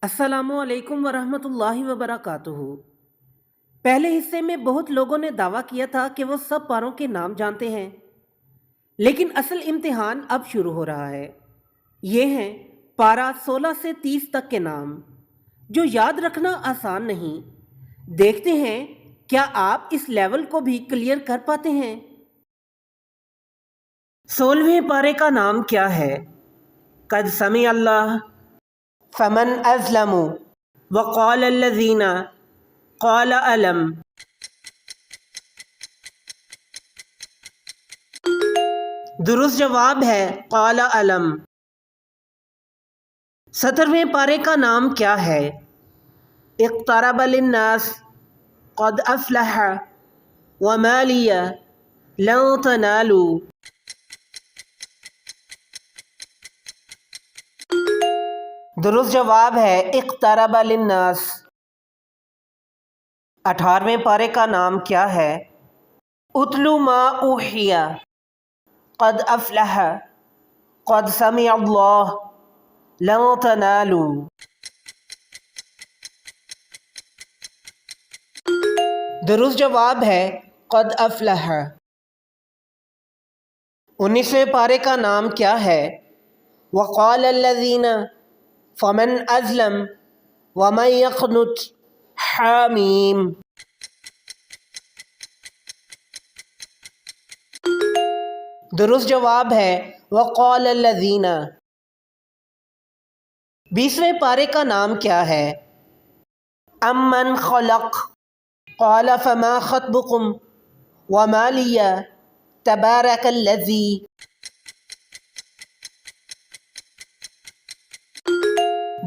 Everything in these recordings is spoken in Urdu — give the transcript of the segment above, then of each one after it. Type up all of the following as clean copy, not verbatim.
السلام علیکم ورحمۃ اللہ وبرکاتہ۔ پہلے حصے میں بہت لوگوں نے دعویٰ کیا تھا کہ وہ سب پاروں کے نام جانتے ہیں، لیکن اصل امتحان اب شروع ہو رہا ہے۔ یہ ہیں پارہ 16 سے 30 تک کے نام، جو یاد رکھنا آسان نہیں۔ دیکھتے ہیں کیا آپ اس لیول کو بھی کلیئر کر پاتے ہیں۔ 16ویں پارے کا نام کیا ہے؟ قد سمع اللہ، فمن ازلم، وقال الذین، قال علم۔ درست جواب ہے قال علم۔ 17ویں پارے کا نام کیا ہے؟ اقترب للناس، قد افلح، وما لی لن تنالوا۔ درست جواب ہے اقترب للناس۔ 18ویں پارے کا نام کیا ہے؟ اتلو ما اوحی، قد افلح، قد سمع اللہ، لن تنالوا۔ درست جواب ہے قد افلح۔ 19ویں پارے کا نام کیا ہے؟ وقال الذین، فمن ازلم، ومن یقنت، حامیم۔ درست جواب ہے وقال الذین۔ 20ویں پارے کا نام کیا ہے؟ امن خلق، قال فما خطبکم، وما لی تبارک الذی۔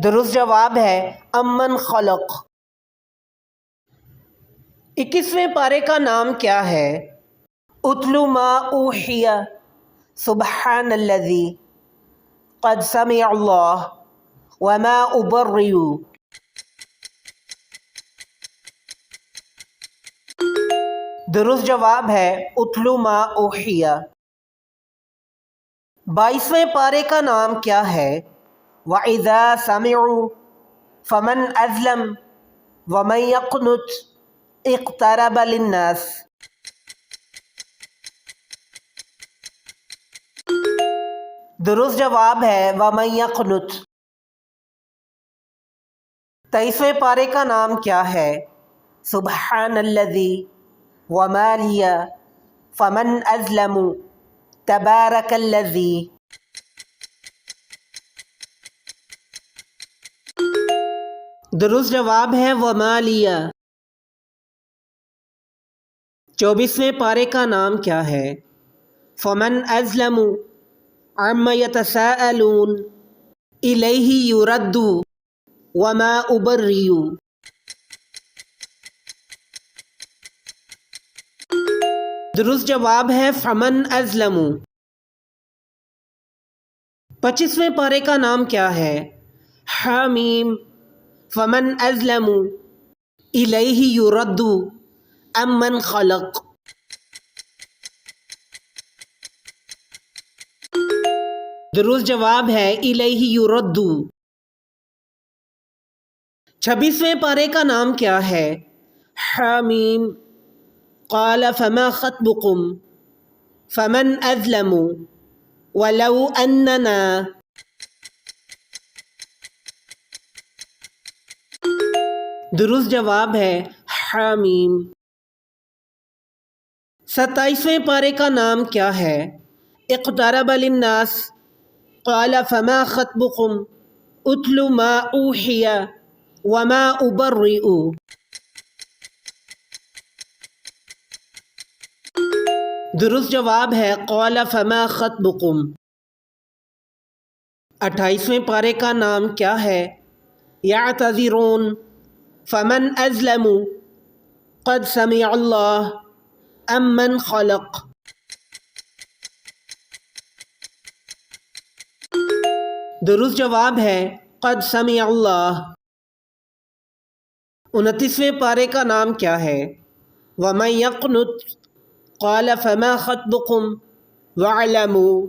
درست جواب ہے امن خلق۔ 21ویں پارے کا نام کیا ہے؟ اتلو ما اوحی، سبحان الذی، قد سمع اللہ، وما ابرئ۔ درست جواب ہے اتلو ما اوحی۔ 22ویں پارے کا نام کیا ہے؟ وَإِذَا سَمِعُوا فَمَنْ أَظْلَمُ وَمَنْ يَقْنُتْ اقْتَرَبَ لِلنَّاسِ۔ درست جواب ہے وَمَنْ يَقْنُتْ۔ 23ویں پارے کا نام کیا ہے؟ سبحان الذی، وما لی، فمن ازلم، تبارک الذی۔ درست جواب ہے وما لی۔ 24ویں پارے کا نام کیا ہے؟ فمن ازلم عما یتساءلون، الیہ یرد، وما ابرئ۔ درست جواب ہے فمن ازلم۔ 25ویں پارے کا نام کیا ہے؟ حامیم، فمن ازلم، الیہ یرد، امن خلق۔ درست جواب ہے الیہ یرد۔ 26ویں پارے کا نام کیا ہے؟ حامیم، قال فما خطبکم، فمن ازلم، ولو اننا۔ درست جواب ہے حامیم۔ 27ویں پارے کا نام کیا ہے؟ اقترب للناس، قال فما خطبکم، اتلو ما اوحی، وما ابرئ۔ درست جواب ہے قال فما خطبکم۔ 28ویں پارے کا نام کیا ہے؟ یعتذرون، فمن ازلم، قد سمع اللہ، امن خلق۔ درست جواب ہے قد سمع اللہ۔ 29ویں پارے کا نام کیا ہے؟ ومن یقنت، قال فما خطبکم، وَاعْلَمُوا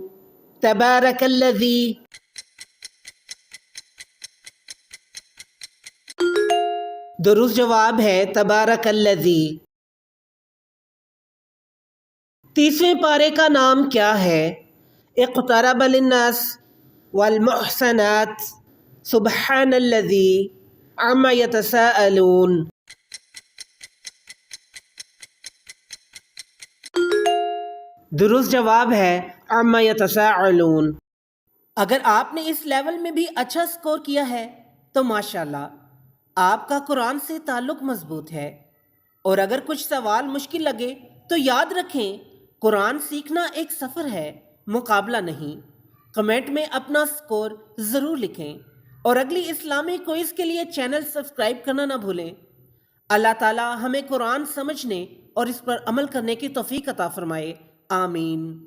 تبارک الذی۔ درست جواب ہے تبارک الذی۔ 30ویں پارے کا نام کیا ہے؟ اقترب للناس والمحسنات سبحان الذی عما یتساءلون۔ درست جواب ہے عما یتساءلون۔ اگر آپ نے اس لیول میں بھی اچھا سکور کیا ہے تو ماشاءاللہ آپ کا قرآن سے تعلق مضبوط ہے، اور اگر کچھ سوال مشکل لگے تو یاد رکھیں قرآن سیکھنا ایک سفر ہے، مقابلہ نہیں۔ کمنٹ میں اپنا سکور ضرور لکھیں، اور اگلی اسلامی کوئز کے لیے چینل سبسکرائب کرنا نہ بھولیں۔ اللہ تعالی ہمیں قرآن سمجھنے اور اس پر عمل کرنے کی توفیق عطا فرمائے، آمین۔